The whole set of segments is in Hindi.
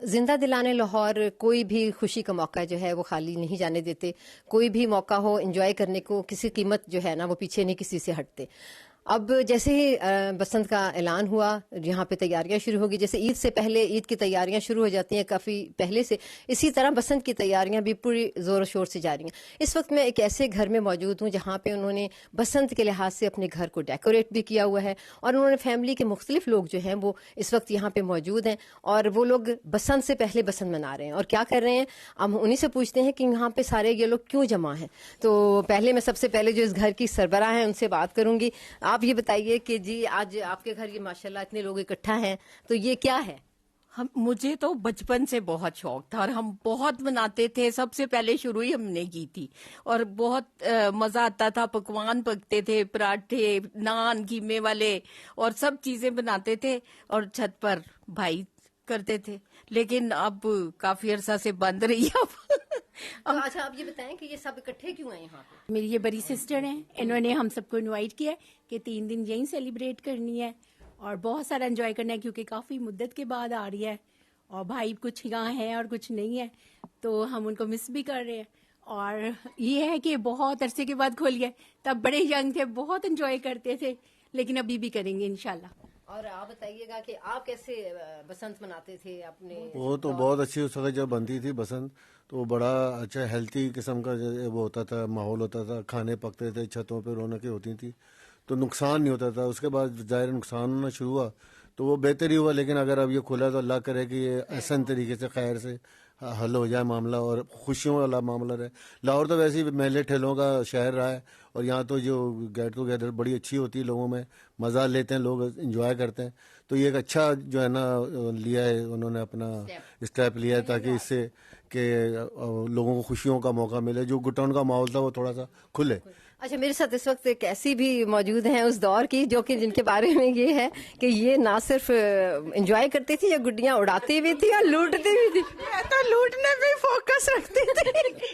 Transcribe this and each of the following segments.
जिंदा दिलाने लाहौर कोई भी खुशी का मौका जो है वो खाली नहीं जाने देते। कोई भी मौका हो एंजॉय करने को, किसी कीमत जो है ना वो पीछे नहीं किसी से हटते। अब जैसे ही बसंत का ऐलान हुआ, यहाँ पे तैयारियां शुरू होगी। जैसे ईद से पहले ईद की तैयारियां शुरू हो जाती हैं काफ़ी पहले से, इसी तरह बसंत की तैयारियां भी पूरी ज़ोर शोर से जारी हैं। इस वक्त मैं एक ऐसे घर में मौजूद हूँ जहाँ पे उन्होंने बसंत के लिहाज से अपने घर को डेकोरेट भी किया हुआ है, और उन्होंने फैमिली के मुख्तलिफ लोग जो हैं वो इस वक्त यहाँ पे मौजूद हैं, और वो लोग बसंत से पहले बसंत मना रहे हैं और क्या कर रहे हैं। हम उन्हीं से पूछते हैं कि यहाँ पे सारे ये लोग क्यों जमा हैं। तो पहले मैं सबसे पहले जो इस घर की सरबराह हैं उनसे बात करूंगी। आप ये बताइए कि जी आज आपके घर ये माशाल्लाह इतने लोग इकट्ठा हैं, तो ये क्या है? मुझे तो बचपन से बहुत शौक था और हम बहुत मनाते थे। सबसे पहले शुरू ही हमने की थी और बहुत मजा आता था। पकवान पकते थे, पराठे, नान, कीमे वाले और सब चीजें बनाते थे और छत पर भाई करते थे। लेकिन अब काफी अरसा से बंद रही है तो अच्छा आप ये बताएं कि ये सब इकट्ठे क्यों हैं यहाँ पे? मेरी ये बड़ी सिस्टर हैं, इन्होंने हम सबको इनवाइट किया कि 3 दिन यहीं सेलिब्रेट करनी है और बहुत सारा एंजॉय करना है, क्योंकि काफी मुद्दत के बाद आ रही है और भाई कुछ यहाँ है और कुछ नहीं है, तो हम उनको मिस भी कर रहे हैं। और ये है कि बहुत अरसे के बाद खोली है, तब बड़े यंग थे, बहुत एंजॉय करते थे, लेकिन अभी भी करेंगे इंशाल्लाह। और आप बताइएगा कि आप कैसे बसंत मनाते थे अपने? वो तो बहुत अच्छी उस वक्त जब बनती थी बसंत, तो वो बड़ा अच्छा हेल्थी किस्म का वो होता था, माहौल होता था, खाने पकते थे, छतों पे रौनकें होती थी, तो नुकसान नहीं होता था। उसके बाद जाहिर नुकसान होना शुरू हुआ तो वो बेहतर ही हुआ। लेकिन अगर अब ये खुला तो अल्लाह करे कि ये आसान तरीके से खैर से हल हो जाए मामला और खुशियों वाला मामला रहे। लाहौर तो वैसे ही मेले ठेलों का शहर रहा है और यहाँ तो जो गेट टुगेदर बड़ी अच्छी होती है, लोगों में मज़ा लेते हैं, लोग इंजॉय करते हैं। तो ये एक अच्छा जो है ना लिया है उन्होंने, अपना स्टेप लिया है ताकि इससे कि लोगों को खुशियों का मौका मिले। जो गुटाउन का माहौल था वो थोड़ा सा खुले। अच्छा, मेरे साथ इस वक्त एक ऐसी भी मौजूद हैं उस दौर की जो कि जिनके बारे में ये है कि ये ना सिर्फ एंजॉय करती थी या गुड्डियां उड़ाती भी थी और लूटती भी थी। मैं तो लूटने पे फोकस रखती थी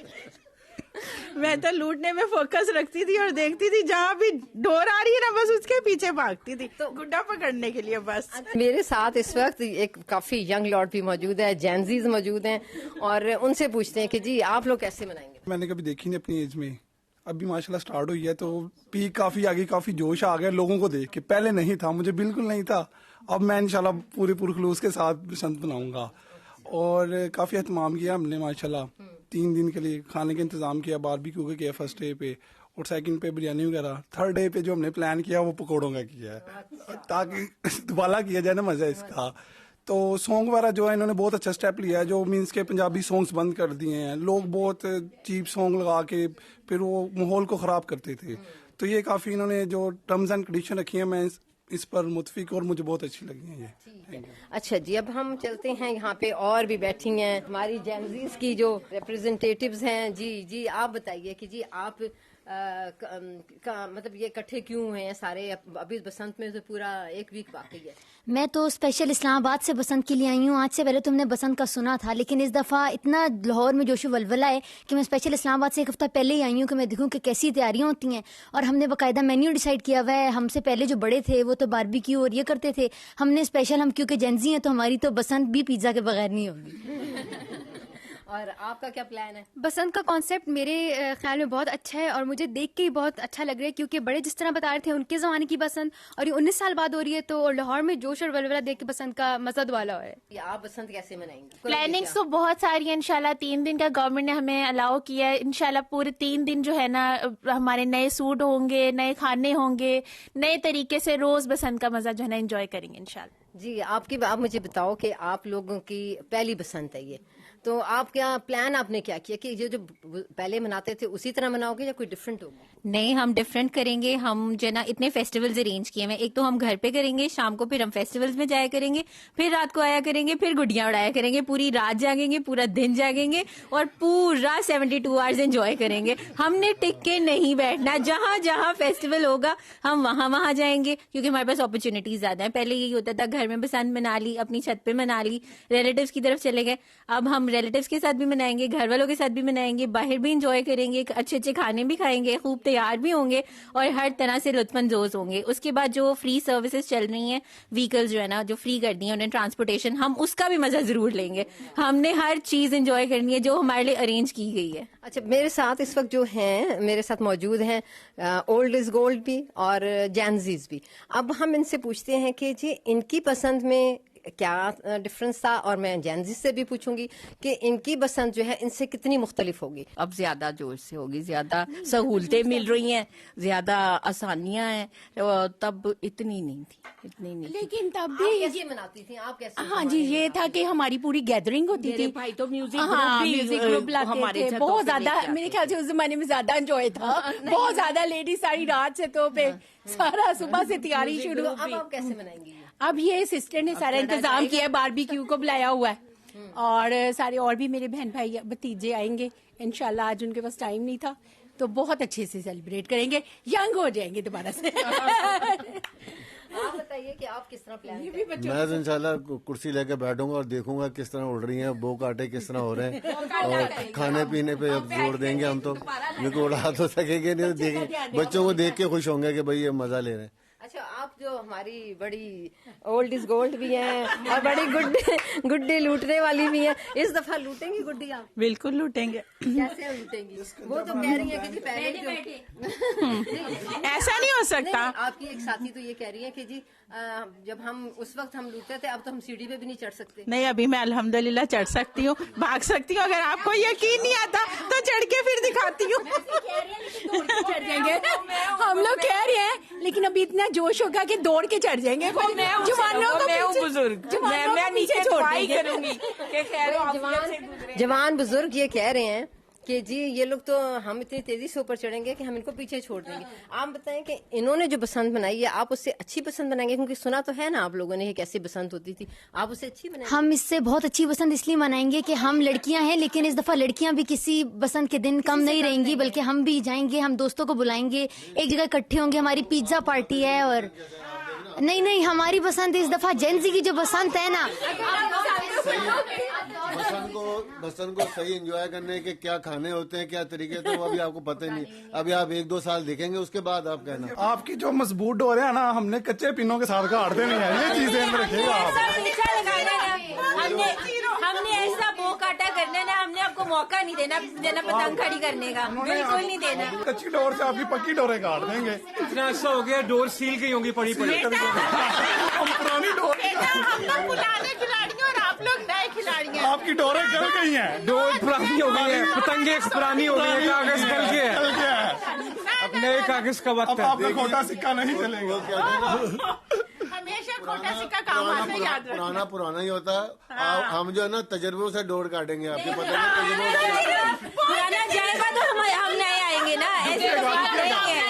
मैं तो लूटने में फोकस रखती थी और देखती थी जहाँ भी डोर आ रही है ना बस उसके पीछे भागती थी, तो गुड्डा पकड़ने के लिए बस। मेरे साथ इस वक्त एक काफी यंग लॉर्ड भी मौजूद है, जेंजीज मौजूद हैं, और उनसे पूछते हैं कि जी आप लोग कैसे मनाएंगे? मैंने कभी देखी नहीं अपनी एज में, अभी माशाल्लाह स्टार्ट हुई है तो पीक काफी आगे, काफी जोश आ गया लोगों को देख के। पहले नहीं था, मुझे बिल्कुल नहीं था। अब मैं इंशाल्लाह पूरे पुरखलूस के साथ बसंत मनाऊंगा और काफी एहतमाम किया हमने माशाल्लाह। 3 दिन के लिए खाने का इंतजाम किया, बारबेक्यू का किया फर्स्ट डे पे और सेकंड पे बिरयानी वगैरह। थर्ड डे पे जो हमने प्लान किया वो पकौड़ों का किया है ताकि दोबारा किया जाए ना मजा इसका। तो सॉन्ग वगैरह जो है इन्होंने बहुत अच्छा स्टेप लिया है, जो मीन्स के पंजाबी सॉन्ग्स बंद कर दिए हैं। लोग बहुत चीप सॉन्ग लगा के फिर वो माहौल को खराब करते थे, तो ये काफी इन्होंने जो टर्म्स एंड कंडीशन रखी है मैं इस पर मुतफिक और मुझे बहुत अच्छी लगी है ये। अच्छा जी, अब हम चलते हैं, यहाँ पे और भी बैठी हैं हमारी जेंजीज की जो रिप्रेजेंटेटिव्स हैं। जी जी आप बताइए कि जी आप मतलब ये इकट्ठे क्यों हुए हैं सारे? अभी बसंत में तो पूरा एक वीक बाकी है। मैं तो स्पेशल इस्लामाबाद से बसंत के लिए आई हूँ। आज से पहले तुमने बसंत का सुना था, लेकिन इस दफ़ा इतना लाहौर में जोशो वलवला है कि मैं स्पेशल इस्लामाबाद से एक हफ्ता पहले ही आई हूँ कि मैं देखूँ कि कैसी तैयारियाँ होती हैं। और हमने बाकायदा मेन्यू डिसाइड किया हुआ है। हमसे पहले जो बड़े थे वो तो बारबेक्यू और ये करते थे, हमने स्पेशल, हम क्योंकि जेंजी हैं तो हमारी तो बसंत भी पिज्ज़ा के बगैर नहीं होगी। और आपका क्या प्लान है? बसंत का कॉन्सेप्ट मेरे ख्याल में बहुत अच्छा है और मुझे देख के ही बहुत अच्छा लग रहा है, क्योंकि बड़े जिस तरह बता रहे थे उनके ज़माने की बसंत और ये 19 साल बाद हो रही है, तो लाहौर में जोश और वलवला देख के बसंत का मजा वाला है। आप बसंत कैसे मनाएंगे? प्लानिंग्स तो बहुत सारी है इंशाल्लाह। 3 दिन का गवर्नमेंट ने हमें अलाउ किया है। इंशाल्लाह पूरे 3 दिन जो है ना हमारे नए सूट होंगे, नए खाने होंगे, नए तरीके से रोज बसंत का मजा जो है ना एंजॉय करेंगे इंशाल्लाह। जी आप मुझे बताओ कि आप लोगों की पहली बसंत है ये, तो आप क्या प्लान आपने क्या किया कि ये जो पहले मनाते थे उसी तरह मनाओगे या कोई डिफरेंट होगा? नहीं, हम डिफरेंट करेंगे। हम जो ना इतने फेस्टिवल्स अरेंज किए हैं। एक तो हम घर पे करेंगे, शाम को फिर हम फेस्टिवल्स में जाया करेंगे, फिर रात को आया करेंगे, फिर गुड़ियां उड़ाया करेंगे, पूरी रात जागेंगे, पूरा दिन जागेंगे और पूरा 72 आवर्स एंजॉय करेंगे। हमने टिक के नहीं बैठना, जहां जहां फेस्टिवल होगा हम वहां जाएंगे, क्योंकि हमारे पास अपॉर्चुनिटीज ज्यादा है। पहले यही होता था घर में बसंत मना ली, अपनी छत पे मना ली, रिलेटिव्स की तरफ चले गए। अब हम रिलेटिव्स के साथ भी मनाएंगे, घर वालों के साथ भी मनाएंगे, बाहर भी इंजॉय करेंगे, अच्छे अच्छे खाने भी खाएंगे, खूब तैयार भी होंगे और हर तरह से लुत्फानंदोज होंगे। उसके बाद जो फ्री सर्विसेज चल रही हैं, व्हीकल्स जो है ना, जो फ्री कर दी है उन्हें ट्रांसपोर्टेशन, हम उसका भी मजा जरूर लेंगे। हमने हर चीज एंजॉय करनी है जो हमारे लिए अरेंज की गई है। अच्छा, मेरे साथ इस वक्त जो हैं, मेरे साथ मौजूद हैं ओल्ड इज गोल्ड भी और जैनजीज भी। अब हम इनसे पूछते हैं कि जी इनकी पसंद में क्या डिफरेंस था, और मैं जैनजी से भी पूछूंगी कि इनकी पसंद जो है इनसे कितनी मुख्तलिफ होगी। अब ज्यादा जोश से होगी, ज्यादा सहूलतें मिल रही हैं, ज्यादा आसानियां हैं, तब इतनी नहीं थी। लेकिन तब आप भी कैसे मनाती थी, आप कैसे? हाँ जी, ये था कि हमारी पूरी गैदरिंग होती मेरे थी। भाई तो म्यूजिक हाँ, ग्रुप भी, म्यूजिक ग्रुप लाते हमारे थे, छतों बहुत पे ज्यादा, लेके आते मेरे ख्याल से उस जमाने में ज्यादा एंजॉय था। बहुत ज्यादा लेडीज सारी रात से तो पे सारा सुबह से तैयारी शुरू। तो अब आप कैसे मनाएंगी? अब ये सिस्टर ने सारा इंतजाम किया है, बारबेक्यू को बुलाया हुआ है और सारे और भी मेरे बहन भाई भतीजे आएंगे इंशाल्लाह। आज उनके पास टाइम नहीं था तो बहुत अच्छे से सेलिब्रेट करेंगे, यंग हो जाएंगे दोबारा से। आप बताइए कि आप किस तरह प्लान ये भी बच्चों मैं तो इंशाल्लाह कुर्सी लेके बैठूंगा और देखूंगा किस तरह उड़ रही हैं, बो काटे किस तरह हो रहे हैं, और खाने पीने पे अब जोड़ देंगे हम तो, क्योंकि उड़ा तो सकेंगे नहीं, तो देखेंगे बच्चों को देख के खुश होंगे कि भाई ये मजा ले रहे हैं। अच्छा, आप जो हमारी बड़ी ओल्ड इज गोल्ड भी हैं और बड़ी गुड्डी लूटने वाली भी हैं, इस दफा लूटेंगी गुड्डी आप? बिल्कुल लूटेंगे। कैसे लूटेंगी? वो तो कह रही है कि जी पहले ऐसा नहीं हो सकता। आपकी एक साथी तो ये कह रही है कि जी जब हम उस वक्त हम लूटते थे, अब तो हम सीढ़ी पे भी नहीं चढ़ सकते। नहीं, अभी मैं अल्हम्दुलिल्लाह चढ़ सकती हूँ, भाग सकती हूँ। अगर आपको यकीन नहीं आता तो चढ़ के फिर दिखाती हूँ। चढ़ जाएंगे, हम लोग कह रहे हैं, लेकिन अभी इतना जोश होगा कि दौड़ के चढ़ जाएंगे। जवानों को पीछे- बुजुर्ग जवानों को मैं पीछे नीचे छोड़ ट्राई देंगे। करूंगी कि खैर जवान बुजुर्ग ये कह रहे हैं कि जी ये लोग तो हम इतनी तेजी से ऊपर चढ़ेंगे कि हम इनको पीछे छोड़ देंगे। आप बताएं कि इन्होंने जो बसंत बनाई है, आप उससे अच्छी बसंत बनाएंगे? क्योंकि सुना तो है ना आप लोगों ने कि कैसी बसंत होती थी, आप उससे अच्छी बनाएंगे? हम इससे बहुत अच्छी बसंत इसलिए मनाएंगे कि हम लड़कियां हैं, लेकिन इस दफा लड़कियां भी किसी बसंत के दिन कम नहीं रहेंगी, बल्कि हम भी जाएंगे, हम दोस्तों को बुलाएंगे, एक जगह इकट्ठे होंगे, हमारी पिज्जा पार्टी है। और नहीं, हमारी बसंत इस दफा जेंजी की जो बसंत है ना, बसंत को सही एंजॉय करने के क्या खाने होते हैं, क्या तरीके, तो वो अभी आपको पता ही नहीं। अभी आप 1-2 साल देखेंगे, उसके बाद आप कहना। आपकी जो मजबूत डोर है ना, हमने कच्चे पिनों के साथ काटते नहीं है, ये चीजें रखेगा आप। हमने ऐसा बो काटा करना ना, हमने आपको मौका नहीं देना पतंग खड़ी करने का, बिल्कुल नहीं देना। कच्ची डोर से आपकी पक्की डोरें काट देंगे। इतना अच्छा हो गया, डोर सील गई होंगी पड़ी पड़ी। हम पुरानी डोर, हम लोग पुराने खिलाड़ी और आप लोग नए खिलाड़ी हैं। आपकी डोरें गल गई हैं, डोर पुरानी हो गई है, पतंगे पुरानी हो गई है, कागज गल के है, गल गया है। अब नए कागज का वक्त अब है। आपका खोटा सिक्का नहीं चलेगा। हमेशा खोटा सिक्का काम आता है, याद रखना। पुराना ही होता है। हम जो है ना तजर्बों से डोर काटेंगे, आपको पता है पुराना जाएगा तो हम नए आएंगे ना, ऐसे तो बात नहीं है।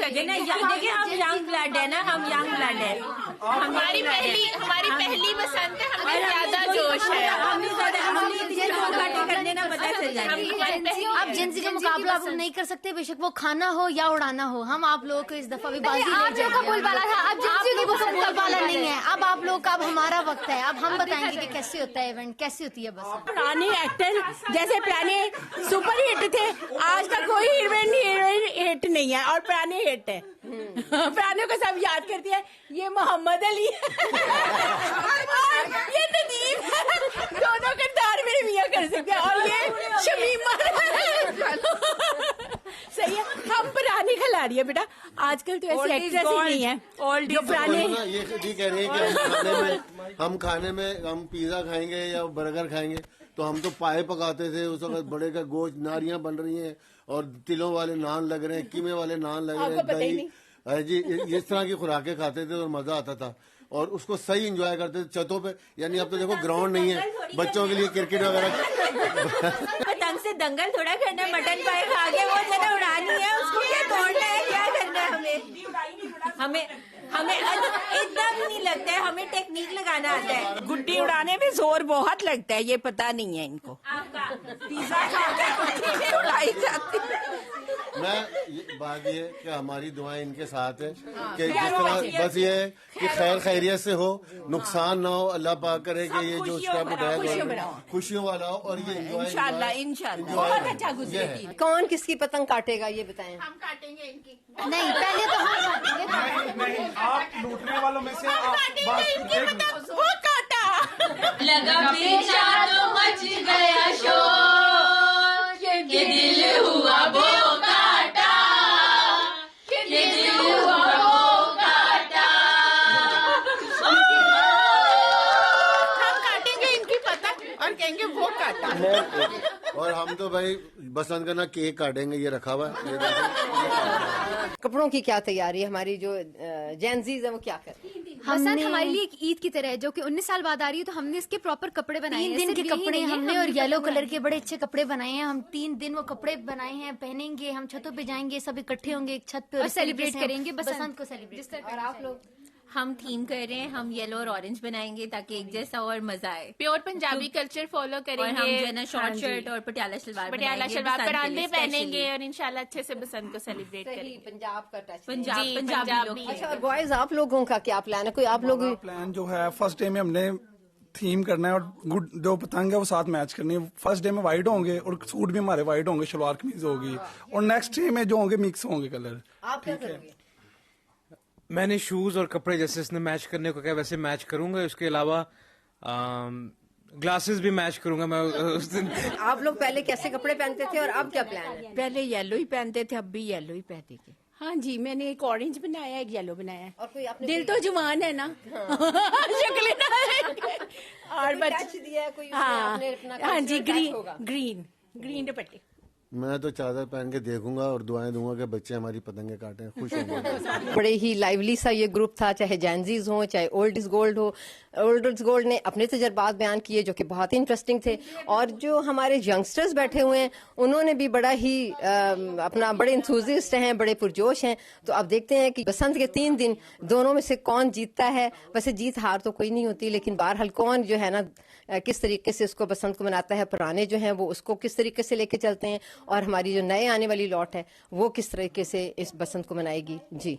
देखिए हम यंग ब्लड है ना, हम यंग ब्लड है। हमारी पहली बसंत है, हमें ज्यादा जोश है, हमने करने ना पता चल जाएगा। आप जेंजी का मुकाबला आप नहीं कर सकते, बेशक वो खाना हो या उड़ाना हो। हम आप लोगों को इस दफा भी बाजी आप लोगों का बोलबाला था, अब जेंजी लोगों का मुकाबला नहीं है। अब आप लोग का, अब हमारा वक्त है, अब हम बताएंगे कि कैसे होता है इवेंट, कैसे होती है बस। पुराने एक्टर जैसे पुराने सुपर हिट थे, आज का कोई हीरोइन हिट नहीं है और पुराने हिट है। पुराने को सब याद करती है, ये मोहम्मद अली ये नदीम दोनों किरदार मेरे मियां कर सकते हैं, और ये शमीमा। सही है, हम पुराने खिलाड़ी है बेटा, आजकल तो ऐसे एक्ट्रेस ही नहीं है। जो पुराने ये कह रहे हैं कि हम खाने में हम पिज्जा खाएंगे या बर्गर खाएंगे, तो हम तो पाए पकाते थे उस वक्त, बड़े का गोश्त, नारियां बन रही हैं और तिलों वाले नान लग रहे हैं, कीमे वाले नान लग रहे हैं, दही जी, इस तरह की खुराकें खाते थे और मजा आता था और उसको सही एंजॉय करते थे छतों पे। यानी अब तो देखो ग्राउंड नहीं है बच्चों के लिए क्रिकेट वगैरह। पतंग से दंगल थोड़ा करना, मटन पाए खा के वो जरा उड़ानी है, उसको क्या तोड़ना है, क्या करना है हमें इतना भी नहीं लगता है, हमें टेक्निक लगाना आता है। गुड्डी उड़ाने में जोर बहुत लगता है, ये पता नहीं है इनको। पिज्जा खा के उड़ाई जाती है। बात ये कि हमारी दुआएं इनके साथ है कि जिस तरह बस ये है कि खैर खैरियत से हो, नुकसान ना हो, अल्लाह पाक करे कि ये जो स्टेप उठाया खुशियों वाला हो और ये इंशाल्लाह बहुत अच्छा गुजरेगी। कौन किसकी पतंग काटेगा ये बताएं। हम काटेंगे इनकी। नहीं, पहले तो हम काटेंगे। नहीं, आप लूटने वालों में से वो काटा लगा पीछा तो मच गया शोर, ये दिल हुआ वो काटा, ये दिल हुआ वो काटा। हम काटेंगे इनकी पतंग और कहेंगे वो काटा। और हम तो भाई बसंत का ना केक काटेंगे, ये रखा हुआ है, ये देखो। कपड़ों की क्या तैयारी है हमारी जो जेंजीज है वो क्या कर रही है? बसंत हमारे लिए एक ईद की तरह है जो कि 19 साल बाद आ रही है, तो हमने इसके प्रॉपर कपड़े बनाए 3 हैं। दिन के सिर्फ यही कपड़े नहीं है, हमने और येलो पतंग कलर के बड़े अच्छे कपड़े बनाए हैं। हम 3 दिन वो कपड़े बनाए हैं, पहनेंगे, हम छतों पे जाएंगे, सब इकट्ठे होंगे एक छत पे और इस तरीके सेलिब्रेट से करेंगे बसंत को सेलिब्रेट। जिस तरह और आप लोग हम थीम कर रहे हैं, हम येलो और ऑरेंज बनाएंगे ताकि एक जैसा और मजा आए। प्योर पंजाबी कल्चर फॉलो और करेंगे। हम जो है ना शॉर्ट शर्ट और पटियाला शलवार पटियाला बनाएंगे, शलवार बसंत के परांदे लिए पहनेंगे specially। और इंशाल्लाह अच्छे से बसंत को सेलिब्रेट सही करेंगे। पंजाब का टच। पंजाबी लोग पंजाबी। अच्छा, और बॉयज आप लोगों का क्या प्लान है? कोई आप लोग प्लान जो है फर्स्ट डे में हमने थीम करना है और गुड जो पतंग है वो साथ मैच करनी है। फर्स्ट डे में वाइट होंगे और सूट भी हमारे वाइट होंगे, शलवार कमीज होगी, और नेक्स्ट डे में जो होंगे मिक्स होंगे कलर। आप क्या करोगे? मैंने शूज और कपड़े जैसे इसने मैच करने को कहा वैसे मैच करूंगा। उसके अलावा ग्लासेस भी मैच करूंगा मैं उस दिन। आप लोग पहले कैसे कपड़े पहनते थे और अब क्या प्लान है? पहले येलो ही पहनते थे, अब भी येलो ही पहनेंगे। हाँ जी, मैंने एक ऑरेंज बनाया, एक येलो बनाया। और कोई आपने दिल तो जवान है ना, शक्ल ना और टच दिया है कोई उसमें हाँ आपने अपना हाँ जी, cultural touch होगा। ग्रीन दुपट्टे। मैं तो चादर पहन के देखूंगा और दुआएं दूंगा कि बच्चे हमारी पतंगे काटें, खुश होंगे। बड़े ही लाइवली सा ये ग्रुप था, चाहे जैनजीज हो चाहे ओल्ड इज गोल्ड हो। ओल्ड इज गोल्ड ने अपने तजर्बात बयान किए जो कि बहुत ही इंटरेस्टिंग थे, और जो हमारे यंगस्टर्स बैठे हुए हैं उन्होंने भी बड़ा ही अपना बड़े इंथुजिस्ट हैं, बड़े पुरजोश हैं। तो अब देखते हैं कि बसंत के 3 दिन दोनों में से कौन जीतता है। वैसे जीत हार तो कोई नहीं होती, लेकिन बहरहाल कौन जो है ना किस तरीके से उसको बसंत को मनाता है, पुराने जो हैं वो उसको किस तरीके से लेके चलते हैं, और हमारी जो नए आने वाली लौट है वो किस तरीके से इस बसंत को मनाएगी। जी।